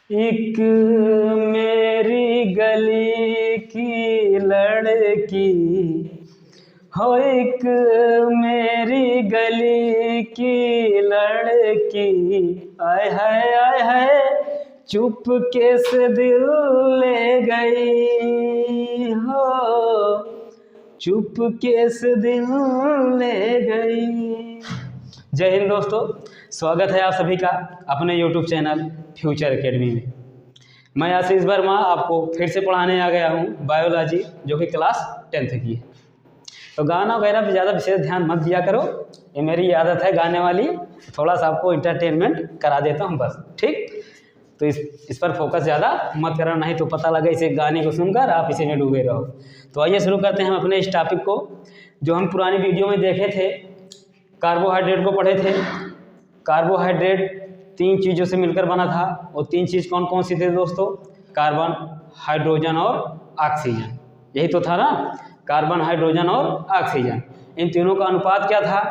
एक मेरी गली की लड़की हो, एक मेरी गली की लड़की, आय हाय चुपके से दिल ले गई हो, चुपके से दिल ले गई। जय हिंद दोस्तों, स्वागत है आप सभी का अपने YouTube चैनल फ्यूचर एकेडमी में। मैं आशीष वर्मा आपको फिर से पढ़ाने आ गया हूँ बायोलॉजी, जो कि क्लास 10th की है। तो गाना वगैरह पे ज़्यादा विशेष ध्यान मत दिया करो, ये मेरी आदत है गाने वाली, थोड़ा सा आपको इंटरटेनमेंट करा देता हूँ बस, ठीक। तो इस पर फोकस ज़्यादा मत करना, नहीं तो पता लगे इसे गाने को सुनकर आप इसी में डूबे रहो। तो आइए शुरू करते हैं हम अपने इस टॉपिक को, जो हम पुरानी वीडियो में देखे थे। कार्बोहाइड्रेट को पढ़े थे। कार्बोहाइड्रेट 3 चीज़ों से मिलकर बना था, और 3 चीज़ कौन कौन सी थी दोस्तों? कार्बन, हाइड्रोजन और ऑक्सीजन, यही तो था ना, कार्बन, हाइड्रोजन और ऑक्सीजन। इन तीनों का अनुपात क्या था?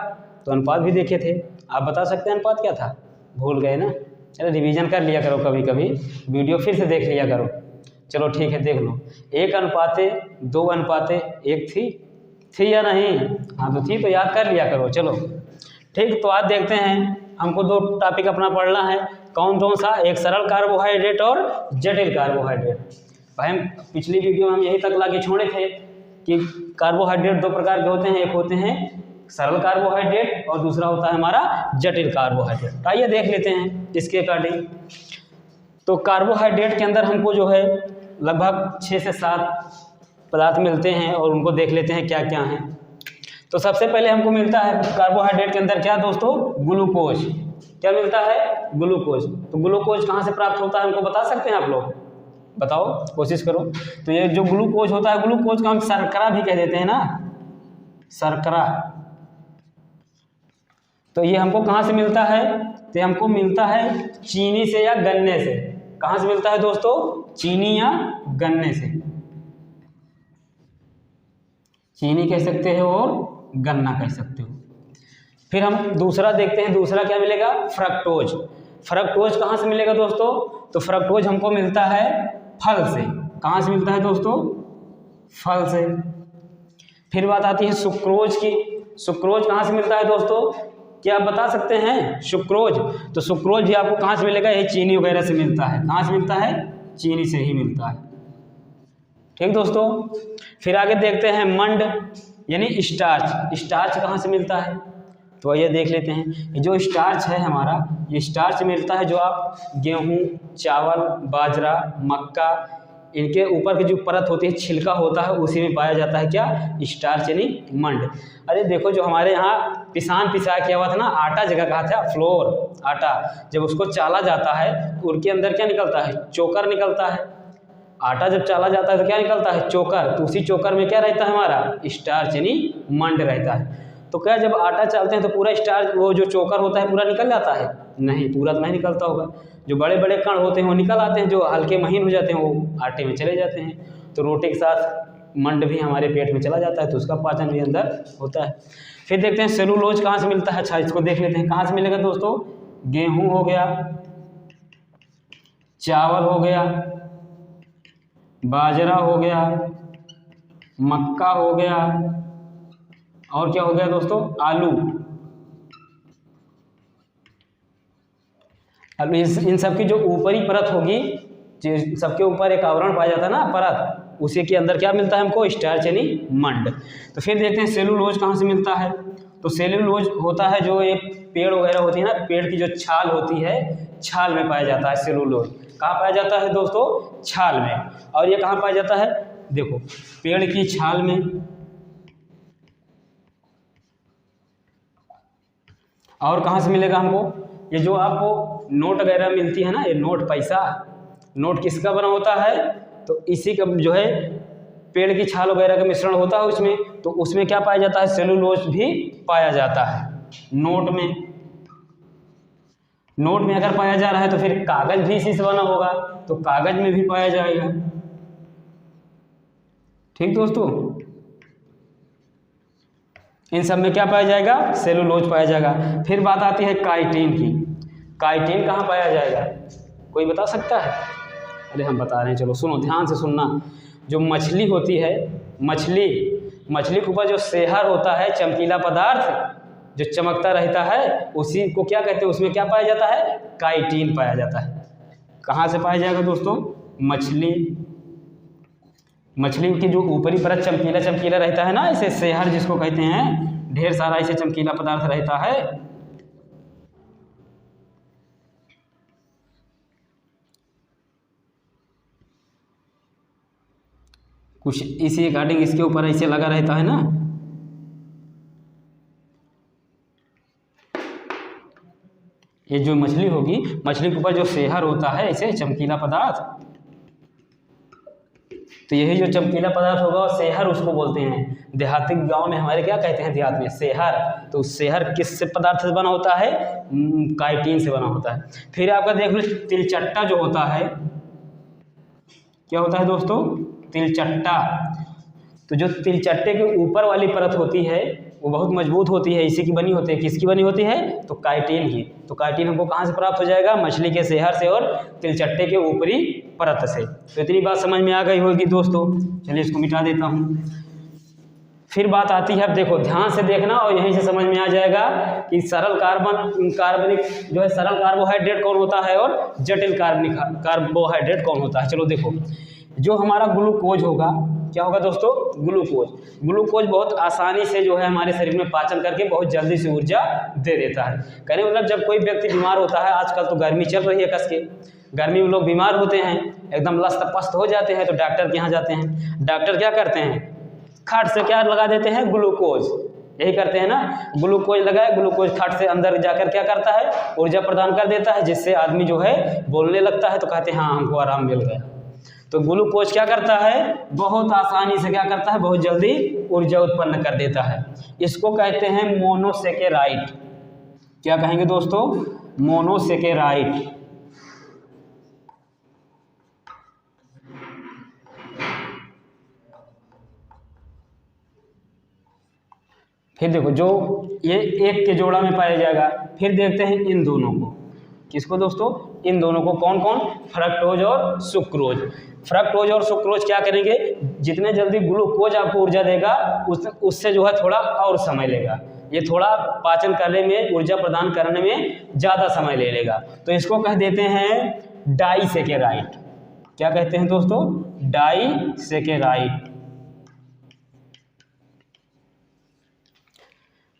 तो अनुपात भी देखे थे। आप बता सकते हैं अनुपात क्या था? भूल गए ना? चलो रिवीजन कर लिया करो, कभी कभी वीडियो फिर से देख लिया करो। चलो ठीक है, देख लो। 1:2:1 थी या नहीं? हाँ तो थी, तो याद कर लिया करो। चलो ठीक, तो आज देखते हैं, हमको 2 टॉपिक अपना पढ़ना है। कौन कौन सा? एक सरल कार्बोहाइड्रेट और जटिल कार्बोहाइड्रेट। भाई हम पिछली वीडियो में हम यही तक लाके छोड़े थे कि कार्बोहाइड्रेट 2 प्रकार के होते हैं, एक होते हैं सरल कार्बोहाइड्रेट और दूसरा होता है हमारा जटिल कार्बोहाइड्रेट। आइए देख लेते हैं इसके अकॉर्डिंग। तो कार्बोहाइड्रेट के अंदर हमको जो है लगभग 6 से 7 पदार्थ मिलते हैं, और उनको देख लेते हैं क्या क्या हैं। तो सबसे पहले हमको मिलता है कार्बोहाइड्रेट के अंदर क्या दोस्तों? ग्लूकोज। क्या मिलता है? ग्लूकोज। तो ग्लूकोज कहाँ से प्राप्त होता है, हमको बता सकते हैं आप लोग? बताओ, कोशिश करो। तो ये जो ग्लूकोज होता है, ग्लूकोज का हम शर्करा भी कह देते हैं ना, शर्करा। तो ये हमको कहाँ से मिलता है? तो हमको मिलता है चीनी से या गन्ने से। कहाँ से मिलता है दोस्तों? चीनी या गन्ने से। चीनी कह सकते हो और गन्ना कह सकते हो। फिर हम दूसरा देखते हैं, दूसरा क्या मिलेगा? फ्रक्टोज। फ्रक्टोज कहाँ से मिलेगा दोस्तों? तो फ्रक्टोज हमको मिलता है फल से। कहाँ से मिलता है दोस्तों? फल से। फिर बात आती है सुक्रोज की। सुक्रोज कहाँ से मिलता है दोस्तों? क्या आप बता सकते हैं? सुक्रोज। तो सुक्रोज भी आपको कहाँ से मिलेगा? ये चीनी वगैरह से मिलता है। कहाँ से मिलता है? चीनी से ही मिलता है, ठीक दोस्तों। फिर आगे देखते हैं मंड यानी स्टार्च। स्टार्च कहाँ से मिलता है? तो आइए देख लेते हैं। जो स्टार्च है हमारा, ये स्टार्च मिलता है जो आप गेहूँ, चावल, बाजरा, मक्का, इनके ऊपर की जो परत होती है, छिलका होता है, उसी में पाया जाता है क्या? स्टार्च यानी मंड। अरे देखो, जो हमारे यहाँ पिसान पिसाया किया हुआ था ना, आटा जगह कहा था फ्लोर, आटा, जब उसको चाला जाता है तो उनके अंदर क्या निकलता है? चोकर निकलता है। आटा जब चाला जाता है तो क्या निकलता है? चोकर। तो उसी चोकर में क्या रहता है हमारा? स्टार्च यानी मंड रहता है। तो क्या जब आटा चालते हैं तो पूरा स्टार्च, वो जो चोकर होता है, पूरा निकल जाता है? नहीं, पूरा तो नहीं निकलता होगा। जो बड़े बड़े कण होते हैं वो निकल आते हैं, जो हल्के महीन हो जाते हैं वो आटे में चले जाते हैं। तो रोटी के साथ मंड भी हमारे पेट में चला जाता है, तो उसका पाचन भी अंदर होता है। फिर देखते हैं सेलुलोज कहाँ से मिलता है। अच्छा, इसको देख लेते हैं कहाँ से मिलेगा दोस्तों। गेहूँ हो गया, चावल हो गया, बाजरा हो गया, मक्का हो गया, और क्या हो गया दोस्तों? आलू। अब इन सब की जो ऊपरी परत होगी, सबके ऊपर एक आवरण पाया जाता है ना, परत, उसी के अंदर क्या मिलता है हमको? स्टार्च यानी मंड। तो फिर देखते हैं सेलुलोज कहाँ से मिलता है। तो सेलुलोज होता है जो एक पेड़ वगैरह होती है ना, पेड़ की जो छाल होती है, छाल में पाया जाता है सेलुलोज। कहाँ पाया जाता है दोस्तों? छाल में। और ये कहाँ पाया जाता है? देखो, पेड़ की छाल में। और कहाँ से मिलेगा हमको? ये जो आपको नोट वगैरह मिलती है ना, ये नोट, पैसा, नोट किसका बना होता है? तो इसी का जो है पेड़ की छाल वगैरह का मिश्रण होता है उसमें। तो उसमें क्या पाया जाता है? सेलुलोज भी पाया जाता है नोट में। नोट में अगर पाया जा रहा है तो फिर कागज भी इसी से बना होगा, तो कागज में भी पाया जाएगा, ठीक दोस्तों। इन सब में क्या पाया जाएगा? सेलुलोज पाया जाएगा। फिर बात आती है काइटिन की। काइटिन कहाँ पाया जाएगा? कोई बता सकता है? अरे हम बता रहे हैं, चलो सुनो, ध्यान से सुनना। जो मछली होती है, मछली के ऊपर जो सेहर होता है, चमकीला पदार्थ जो चमकता रहता है, उसी को क्या कहते हैं? उसमें क्या पाया जाता है? काइटिन पाया जाता है। कहाँ से पाया जाएगा दोस्तों? मछली की जो ऊपरी परत चमकीला रहता है ना, इसे सेहर जिसको कहते हैं, ढेर सारा इसे चमकीला पदार्थ रहता है। कुछ इसी अकॉर्डिंग इसके ऊपर ऐसे लगा रहता है ना। ये जो मछली होगी, मछली के ऊपर जो सेहर होता है ऐसे चमकीला पदार्थ, तो यही जो चमकीला पदार्थ होगा और सेहर उसको बोलते हैं। देहाती गांव में हमारे क्या कहते हैं देहात में? सेहर। तो सेहर किस से पदार्थ से बना होता है? काइटिन से बना होता है। फिर आपका देख लो तिलचट्टा जो होता है, क्या होता है दोस्तों? तिलचट्टा। तो जो तिलचट्टे के ऊपर वाली परत होती है वो बहुत मजबूत होती है, इसी की बनी होती है। किसकी बनी होती है? तो काइटिन की। तो काइटिन हमको कहाँ से प्राप्त हो जाएगा? मछली के सेहर से और तिलचट्टे के ऊपरी परत से। तो इतनी बात समझ में आ गई होगी दोस्तों। चलिए इसको मिटा देता हूँ। फिर बात आती है, अब देखो ध्यान से देखना और यहीं से समझ में आ जाएगा कि सरल कार्बनिक जो है सरल कार्बोहाइड्रेट कौन होता है और जटिल कार्बोहाइड्रेट कौन होता है। चलो देखो, जो हमारा ग्लूकोज होगा, क्या होगा दोस्तों? ग्लूकोज बहुत आसानी से जो है हमारे शरीर में पाचन करके बहुत जल्दी से ऊर्जा दे देता है। कहने मतलब जब कोई व्यक्ति बीमार होता है, आजकल तो गर्मी चल रही है कस के, गर्मी में लोग बीमार होते हैं, एकदम लस्त पस्त हो जाते हैं, तो डॉक्टर के यहाँ जाते हैं। डॉक्टर क्या करते हैं? खाट से क्या लगा देते हैं? ग्लूकोज। यही करते हैं ना, ग्लूकोज लगाए, ग्लूकोज खाट से अंदर जाकर क्या करता है? ऊर्जा प्रदान कर देता है, जिससे आदमी जो है बोलने लगता है, तो कहते हैं हाँ हमको आराम मिल गया। तो ग्लूकोज क्या करता है? बहुत आसानी से क्या करता है? बहुत जल्दी ऊर्जा उत्पन्न कर देता है। इसको कहते हैं मोनोसेकेराइड। क्या कहेंगे दोस्तों? मोनोसेकेराइड। फिर देखो, जो ये एक के जोड़ा में पाया जाएगा। फिर देखते हैं इन दोनों को। किसको दोस्तों? इन दोनों को। कौन कौन? फ्रक्टोज और सुक्रोज। फ्रक्टोज और सुक्रोज क्या करेंगे? जितने जल्दी ग्लूकोज आपको ऊर्जा देगा उससे जो है थोड़ा और समय लेगा। ये थोड़ा पाचन करने में, ऊर्जा प्रदान करने में ज़्यादा समय ले लेगा। तो इसको कह देते हैं डाइसेकेराइड। क्या कहते हैं दोस्तों? डाइसेकेराइड।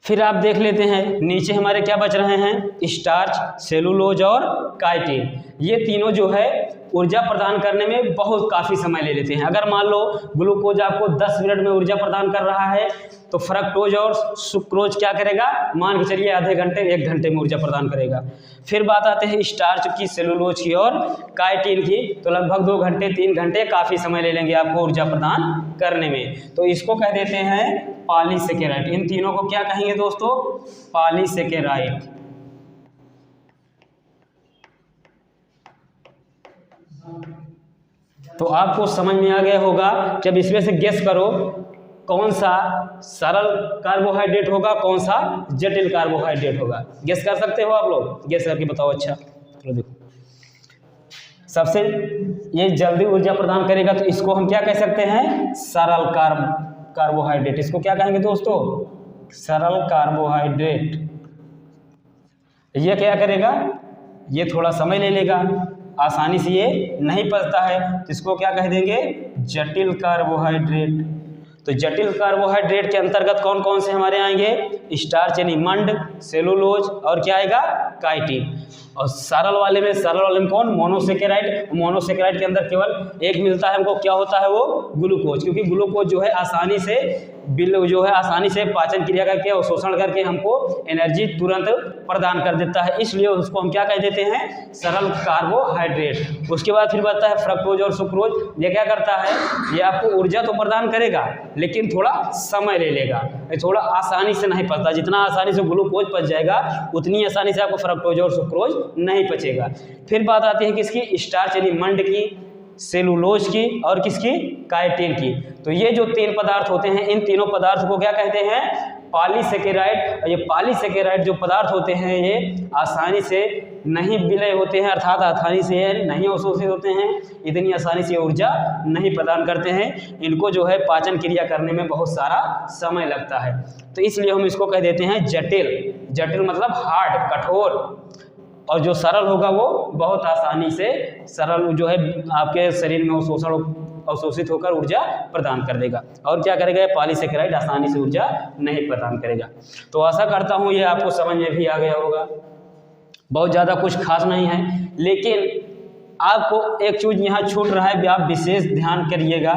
फिर आप देख लेते हैं नीचे हमारे क्या बच रहे हैं? स्टार्च, सेलुलोज और काइटिन। ये तीनों जो है ऊर्जा प्रदान करने में बहुत काफ़ी समय ले लेते हैं। अगर मान लो ग्लूकोज आपको 10 मिनट में ऊर्जा प्रदान कर रहा है, तो फ्रक्टोज और सुक्रोज क्या करेगा? मान के चलिए आधे घंटे 1 घंटे में ऊर्जा प्रदान करेगा। फिर बात आते हैं स्टार्च की, सेलुलोज की और काइटिन की, तो लगभग 2 घंटे 3 घंटे काफ़ी समय ले लेंगे आपको ऊर्जा प्रदान करने में। तो इसको कह देते हैं पॉलीसेकेराइड। इन तीनों को क्या कहेंगे दोस्तों? पॉलीसेकेराइड। तो आपको समझ में आ गया होगा कि अब इसमें से गेस करो कौन सा सरल कार्बोहाइड्रेट होगा, कौन सा जटिल कार्बोहाइड्रेट होगा। गेस कर सकते हो आप लोग? गेस करके बताओ। अच्छा चलो देखो, सबसे ये जल्दी ऊर्जा प्रदान करेगा, तो इसको हम क्या कह सकते हैं? सरल कार्बोहाइड्रेट। इसको क्या कहेंगे दोस्तों? सरल कार्बोहाइड्रेट। ये क्या करेगा? ये थोड़ा समय ले लेगा, आसानी से ये नहीं पचता है, तो इसको क्या कह देंगे? जटिल कार्बोहाइड्रेट। तो जटिल कार्बोहाइड्रेट के अंतर्गत कौन कौन से हमारे आएंगे? स्टार्च यानी मंड, सेलुलोज और क्या आएगा? काइटिन। और सरल वाले में कौन? मोनोसेकेराइड। मोनोसेकेराइड के अंदर केवल एक मिलता है हमको, क्या होता है वो? ग्लूकोज। क्योंकि ग्लूकोज जो है आसानी से पाचन क्रिया करके और शोषण करके हमको एनर्जी तुरंत प्रदान कर देता है, इसलिए उसको हम क्या कह देते हैं? सरल कार्बोहाइड्रेट। उसके बाद फिर बढ़ता है फ्रक्टोज और सुक्रोज। ये क्या करता है? ये आपको ऊर्जा तो प्रदान करेगा, लेकिन थोड़ा समय ले लेगा, थोड़ा आसानी से नहीं पचता। जितना आसानी से ग्लूकोज पच जाएगा, उतनी आसानी से आपको फ्रक्टोज और सुक्रोज नहीं पचेगा। फिर बात आती है किसकी? स्टार्च यानी मंड की, सेलुलोज की और किसकी? काइटिन की। तो ये जो 3 पदार्थ होते हैं, इन तीनों पदार्थ को क्या कहते हैं? पॉलीसेकेराइड। और ये पॉलीसेकेराइड जो पदार्थ होते हैं, ये आसानी से नहीं विलय होते हैं, अर्थात आसानी से नहीं अवशोषित होते हैं, इतनी आसानी से ऊर्जा नहीं प्रदान करते हैं, इनको जो है पाचन क्रिया करने में बहुत सारा समय लगता है। तो इसलिए हम इसको कह देते हैं जटिल। जटिल मतलब हार्ड, कठोर, और जो सरल होगा वो बहुत आसानी से सरल जो है आपके शरीर में अवशोषित होकर ऊर्जा प्रदान कर देगा। और क्या करेगा, पॉलीसेकेराइड आसानी से ऊर्जा नहीं प्रदान करेगा। तो आशा करता हूँ ये आपको समझ में भी आ गया होगा। बहुत ज़्यादा कुछ खास नहीं है, लेकिन आपको एक चीज़ यहाँ छूट रहा है, आप विशेष ध्यान करिएगा।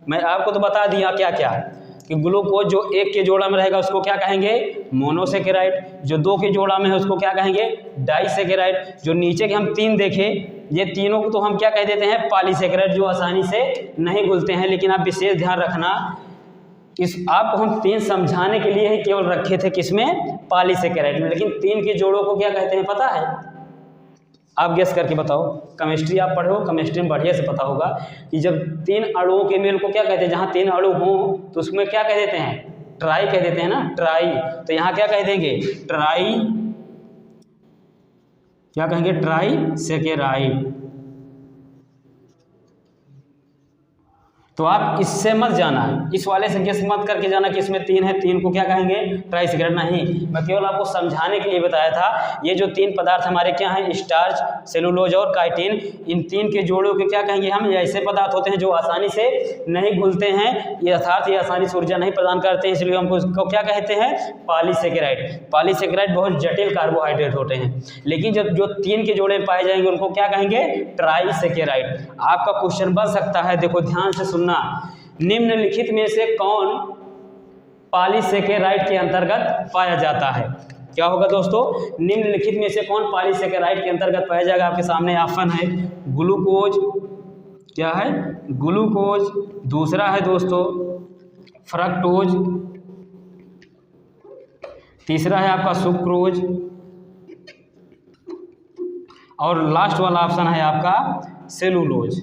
मैं आपको तो बता दिया क्या क्या कि ग्लूकोज जो 1 के जोड़ा में रहेगा उसको क्या कहेंगे, मोनोसेकेराइड। जो 2 के जोड़ा में है उसको क्या कहेंगे, डाइसेकेराइड। जो नीचे के हम 3 देखे, ये तीनों को तो हम क्या कह देते हैं, पॉलीसेकेराइड, जो आसानी से नहीं घुलते हैं। लेकिन आप विशेष ध्यान रखना, इस आपको हम 3 समझाने के लिए ही केवल रखे थे, किसमें, पॉलीसेकेराइड में। लेकिन 3 के जोड़ों को क्या कहते हैं पता है, आप गेस करके बताओ। केमिस्ट्री आप पढ़े हो, केमिस्ट्री में बढ़िया से पता होगा कि जब 3 अणुओं के मेल को क्या कहते हैं, जहाँ 3 अणु हों तो उसमें क्या कह देते हैं, ट्राई कह देते हैं ना, ट्राई। तो यहाँ क्या कह देंगे, ट्राई, क्या कहेंगे, ट्राइसेकेराइड। तो आप इससे मत जाना, इस वाले से गेस मत करके जाना कि इसमें 3 है, 3 को क्या कहेंगे, ट्राइसेकेराइड। नहीं, मैं केवल आपको समझाने के लिए बताया था। ये जो 3 पदार्थ हमारे क्या हैं, स्टार्च, सेलुलोज और काइटिन, इन 3 के जोड़ों के क्या कहेंगे हम, ये ऐसे पदार्थ होते हैं जो आसानी से नहीं घुलते हैं, ये अर्थात ये आसानी से ऊर्जा नहीं प्रदान करते हैं, इसलिए हमको इसको क्या कहते हैं, पॉलीसेकेराइड। पॉलीसेकेराइड बहुत जटिल कार्बोहाइड्रेट होते हैं, लेकिन जब जो 3 के जोड़े पाए जाएंगे उनको क्या कहेंगे, ट्राइसेकेराइड। आपका क्वेश्चन बन सकता है, देखो ध्यान से सुनना, निम्नलिखित में से कौन पॉलीसेकेराइड के अंतर्गत पाया जाता है। क्या होगा दोस्तों, निम्नलिखित में से कौन पॉलीसेकेराइड के अंतर्गत पाया जाएगा। आपके सामने ऑप्शन है, ग्लूकोज, क्या है, ग्लूकोज, दूसरा है दोस्तों फ्रक्टोज, तीसरा है आपका सुक्रोज, और लास्ट वाला ऑप्शन है आपका सेलुलोज।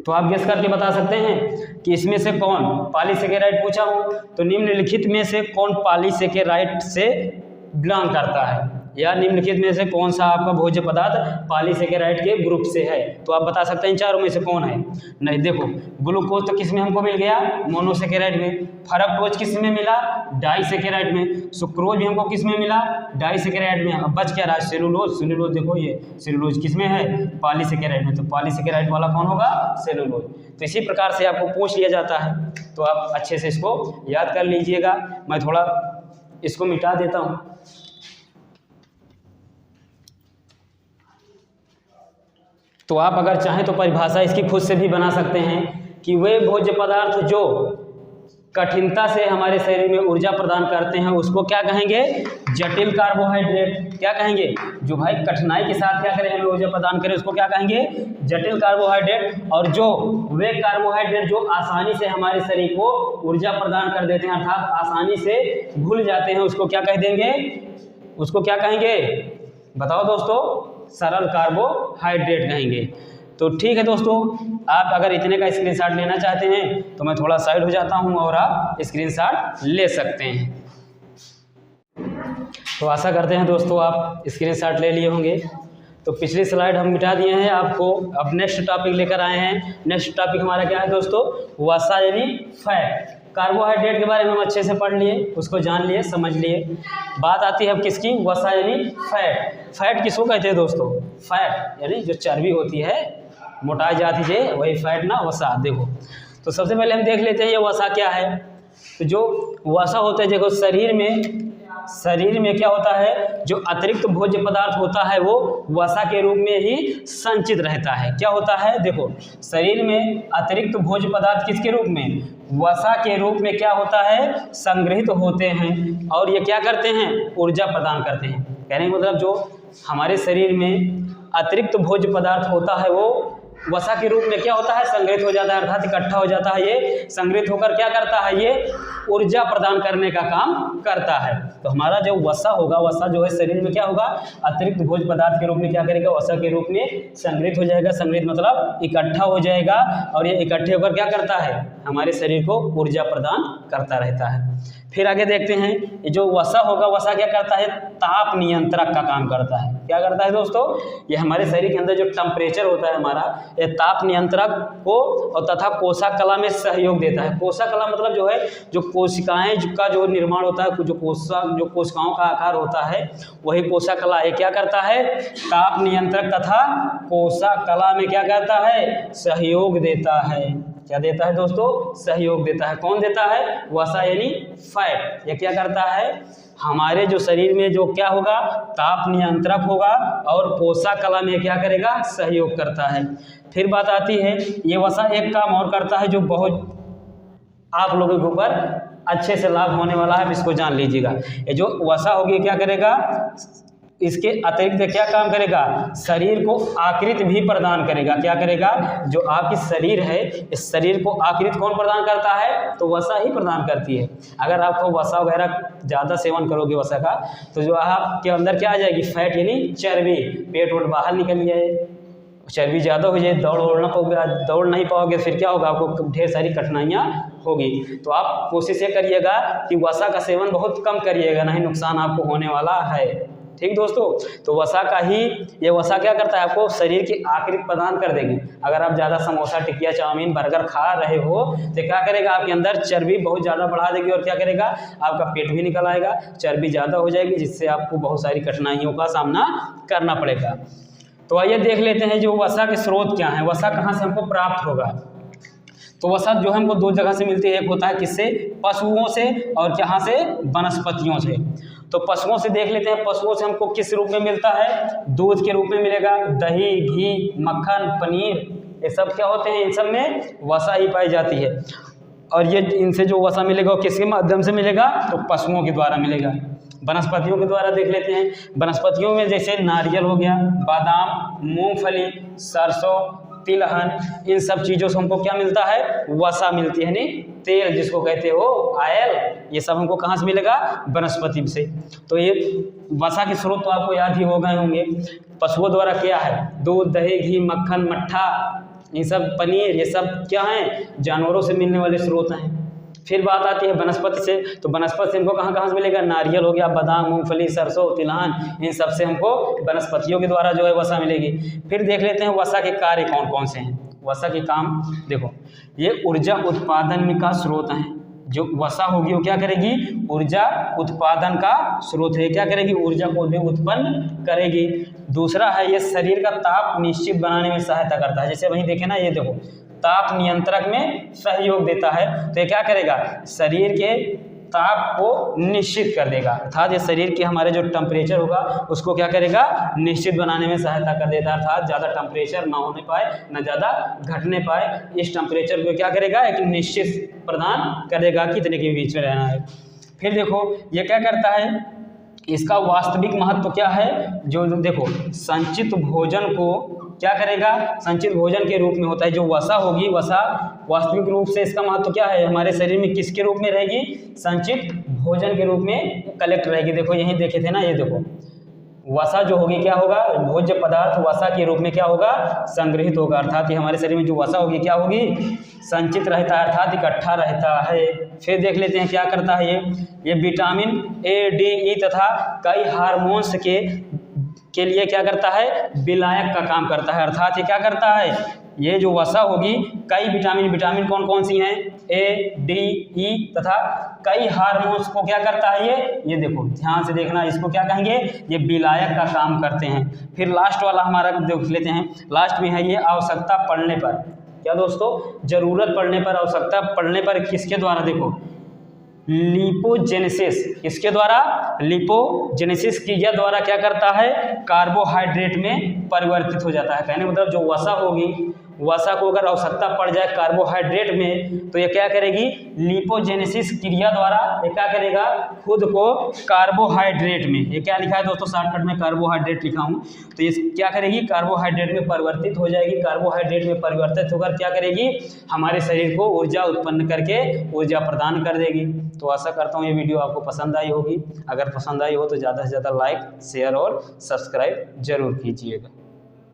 तो आप गेस करके बता सकते हैं कि इसमें से कौन पॉलीसेकेराइड पूछा हूं, तो निम्नलिखित में से कौन पॉलीसेकेराइड से बिलोंग करता है, या निम्नलिखित में से कौन सा आपका भोज्य पदार्थ पॉलीसेकेराइड के ग्रुप से है। तो आप बता सकते हैं इन चारों में से कौन है। नहीं, देखो ग्लूकोज तो किस में हमको मिल गया, मोनोसेकेराइड में। फ्रक्टोज किस में मिला, डाइसेकेराइड में। सुक्रोज भी हमको किस में मिला, डाइसेकेराइड में। अब बच क्या रहा, सेलुलोज। सेलुलोज देखो ये सेलुलोज किस में है, पॉलीसेकेराइड में। तो पॉलीसेकेराइड वाला कौन होगा, सेलुलोज। तो इसी प्रकार से आपको पूछ लिया जाता है, तो आप अच्छे से इसको याद कर लीजिएगा। मैं थोड़ा इसको मिटा देता हूँ। तो आप अगर चाहें तो परिभाषा इसकी खुद से भी बना सकते हैं कि वे भोज्य पदार्थ जो कठिनता से हमारे शरीर में ऊर्जा प्रदान करते हैं उसको क्या कहेंगे, जटिल कार्बोहाइड्रेट। क्या कहेंगे, जो भाई कठिनाई के साथ क्या करें, हमें ऊर्जा प्रदान करें उसको क्या कहेंगे, जटिल कार्बोहाइड्रेट। और जो वे कार्बोहाइड्रेट जो आसानी से हमारे शरीर को ऊर्जा प्रदान कर देते हैं, अर्थात आसानी से घुल जाते हैं, उसको क्या कह देंगे, उसको क्या कहेंगे, बताओ दोस्तों, सरल कार्बोहाइड्रेट कहेंगे। तो ठीक है दोस्तों, आप अगर इतने का स्क्रीनशॉट लेना चाहते हैं तो मैं थोड़ा साइड हो जाता हूं और आप स्क्रीनशॉट ले सकते हैं। तो आशा करते हैं दोस्तों आप स्क्रीनशॉट ले लिए होंगे। तो पिछली स्लाइड हम मिटा दिए हैं आपको, अब नेक्स्ट टॉपिक लेकर आए हैं। नेक्स्ट टॉपिक हमारा क्या है दोस्तों, वसा यानी फैट। कार्बोहाइड्रेट के बारे में हम अच्छे से पढ़ लिए, उसको जान लिए, समझ लिए। बात आती है अब किसकी, वसा यानी फैट। फैट किसको कहते हैं दोस्तों, फैट यानी जो चर्बी होती है, मोटाई जाती है, वही फैट ना, वसा। देखो तो सबसे पहले हम देख लेते हैं ये वसा क्या है। तो जो वसा होता है, देखो शरीर में क्या होता है, जो अतिरिक्त भोज्य पदार्थ होता है वो वसा के रूप में ही संचित रहता है। क्या होता है, देखो शरीर में अतिरिक्त भोज्य पदार्थ किसके रूप में, वसा के रूप में क्या होता है, संग्रहित होते हैं, और ये क्या करते हैं, ऊर्जा प्रदान करते हैं। कहने का मतलब जो हमारे शरीर में अतिरिक्त भोज्य पदार्थ होता है वो वसा के रूप में क्या होता है, संग्रहित हो जाता है, अर्थात इकट्ठा हो जाता है। ये संग्रहित होकर क्या करता है, ये ऊर्जा प्रदान करने का काम करता है। तो हमारा जो वसा होगा, वसा जो है शरीर में क्या होगा, अतिरिक्त भोज्य पदार्थ के रूप में क्या करेगा, वसा के रूप में संग्रहित हो जाएगा। संग्रहित मतलब इकट्ठा हो जाएगा, और ये इकट्ठे होकर क्या करता है, हमारे शरीर को ऊर्जा प्रदान करता रहता है। फिर आगे देखते हैं, ये जो वसा होगा, वसा क्या करता है, ताप नियंत्रक का काम करता है। क्या करता है दोस्तों, ये हमारे शरीर के अंदर जो टेम्परेचर होता है हमारा, ये ताप नियंत्रक को और तथा कोशिका कला में सहयोग देता है। कोशिका कला मतलब जो है, जो कोशिकाएं का जो निर्माण होता है, जो कोशिकाओं का आकार होता है, वही कोशिका कला। ये क्या करता है, ताप नियंत्रक तथा कोशिका कला में क्या करता है, सहयोग देता है। क्या देता है दोस्तों, सहयोग देता है। कौन देता है, वसा यानी फैट। ये क्या करता है, हमारे जो शरीर में जो क्या होगा, ताप नियंत्रक होगा, और कोशिका कला में क्या करेगा, सहयोग करता है। फिर बात आती है, ये वसा एक काम और करता है जो बहुत आप लोगों के ऊपर अच्छे से लाभ होने वाला है, इसको जान लीजिएगा। ये जो वसा होगी क्या करेगा, इसके अतिरिक्त क्या काम करेगा, शरीर को आकृति भी प्रदान करेगा। क्या करेगा, जो आपकी शरीर है, इस शरीर को आकृति कौन प्रदान करता है, तो वसा ही प्रदान करती है। अगर आपको वसा वगैरह ज़्यादा सेवन करोगे वसा का, तो जो आपके अंदर क्या आ जाएगी, फैट यानी चर्बी, पेट वोट बाहर निकल जाए, चर्बी ज़्यादा हो जाए, दौड़ नहीं पाओगे, फिर क्या होगा, आपको ढेर सारी कठिनाइयाँ होगी। तो आप कोशिश ये करिएगा कि वसा का सेवन बहुत कम करिएगा, नहीं नुकसान आपको होने वाला है। ठीक दोस्तों, तो वसा का ही, ये वसा क्या करता है, आपको शरीर की आकृति प्रदान कर देगी। अगर आप ज़्यादा समोसा, टिकिया, चाउमीन, बर्गर खा रहे हो, तो क्या करेगा, आपके अंदर चर्बी बहुत ज़्यादा बढ़ा देगी, और क्या करेगा, आपका पेट भी निकल आएगा, चर्बी ज़्यादा हो जाएगी, जिससे आपको बहुत सारी कठिनाइयों का सामना करना पड़ेगा। तो आइए देख लेते हैं जो वसा के स्रोत क्या हैं, वसा कहाँ से हमको प्राप्त होगा। तो वसा जो हमको दो जगह से मिलती है, एक होता है किससे, पशुओं से, और कहाँ से, वनस्पतियों से। तो पशुओं से देख लेते हैं, पशुओं से हमको किस रूप में मिलता है, दूध के रूप में मिलेगा। दही, घी, मक्खन, पनीर, ये सब क्या होते हैं, इन सब में वसा ही पाई जाती है। और ये इनसे जो वसा मिलेगा वो किसके माध्यम से मिलेगा, तो पशुओं के द्वारा मिलेगा। वनस्पतियों के द्वारा देख लेते हैं, वनस्पतियों में जैसे नारियल हो गया, बादाम, मूंगफली, सरसों, तिलहन, इन सब चीज़ों से हमको क्या मिलता है, वसा मिलती है, यानी तेल जिसको कहते हो, ऑयल। ये सब हमको कहाँ से मिलेगा, वनस्पति से। तो ये वसा के स्रोत तो आपको याद ही हो गए होंगे। पशुओं द्वारा क्या है, दूध, दही, घी, मक्खन, मट्ठा, ये सब, पनीर, ये सब क्या हैं, जानवरों से मिलने वाले स्रोत हैं। फिर बात आती है वनस्पति से, तो वनस्पति से हमको कहाँ कहाँ से मिलेगा, नारियल हो गया, बादाम, मूंगफली, सरसों, तिलहन, इन सब से हमको वनस्पतियों के द्वारा जो है वसा मिलेगी। फिर देख लेते हैं वसा के कार्य कौन कौन से हैं। वसा के काम देखो, ये ऊर्जा उत्पादन का स्रोत है। जो वसा होगी वो क्या करेगी, ऊर्जा उत्पादन का स्रोत है। क्या करेगी, ऊर्जा को भी उत्पन्न करेगी। दूसरा है, ये शरीर का ताप निश्चित बनाने में सहायता करता है। जैसे वहीं देखे ना, ये देखो, ताप नियंत्रक में सहयोग देता है। तो ये क्या करेगा, शरीर के ताप को निश्चित कर देगा, अर्थात ये शरीर के हमारे जो टेम्परेचर होगा उसको क्या करेगा, निश्चित बनाने में सहायता कर देता है। अर्थात ज़्यादा टेम्परेचर ना होने पाए, ना ज़्यादा घटने पाए, इस टेम्परेचर को क्या करेगा, एक निश्चित प्रदान करेगा, कितने के बीच में रहना है। फिर देखो ये क्या करता है, इसका वास्तविक महत्व क्या है, जो देखो संचित भोजन को क्या करेगा, संचित भोजन के रूप में होता है। जो वसा होगी, वसा वास्तविक रूप से इसका महत्व क्या है, हमारे शरीर में किसके रूप में रहेगी, संचित भोजन के रूप में कलेक्ट रहेगी। देखो यहीं देखे थे ना, ये देखो वसा जो होगी क्या होगा, भोज्य पदार्थ वसा के रूप में क्या होगा, संग्रहित होगा। अर्थात ये हमारे शरीर में जो वसा होगी क्या होगी, संचित रहता है, अर्थात इकट्ठा रहता है। फिर देख लेते हैं क्या करता है ये विटामिन ए, डी, ई तथा कई हार्मोन्स के लिए क्या करता है, विलायक का काम करता है। अर्थात ये क्या करता है, ये जो वसा होगी कई विटामिन कौन कौन सी हैं, ए, डी, ई तथा कई हार्मोन्स को क्या करता है, ये देखो ध्यान से देखना, इसको क्या कहेंगे, ये विलायक का काम करते हैं। फिर लास्ट वाला हमारा देख लेते हैं, लास्ट में है ये आवश्यकता पड़ने पर, क्या दोस्तों, जरूरत पड़ने पर, आवश्यकता पड़ने पर किसके द्वारा, देखो लिपोजेनेसिस, किसके द्वारा, लिपोजेनेसिस क्रिया द्वारा क्या करता है, कार्बोहाइड्रेट में परिवर्तित हो जाता है। कहने मतलब जो वसा होगी वसा को अगर आवश्यकता पड़ जाए कार्बोहाइड्रेट में तो ये क्या करेगी, लिपोजेनेसिस क्रिया द्वारा ये क्या करेगा, खुद को कार्बोहाइड्रेट में, ये क्या लिखा है दोस्तों शॉर्टकट में कार्बोहाइड्रेट लिखा हूँ, तो ये क्या करेगी, कार्बोहाइड्रेट में परिवर्तित हो जाएगी। कार्बोहाइड्रेट में परिवर्तित होकर क्या करेगी, हमारे शरीर को ऊर्जा उत्पन्न करके ऊर्जा प्रदान कर देगी। तो आशा करता हूँ ये वीडियो आपको पसंद आई होगी। अगर पसंद आई हो तो ज़्यादा से ज़्यादा लाइक, शेयर और सब्सक्राइब जरूर कीजिएगा।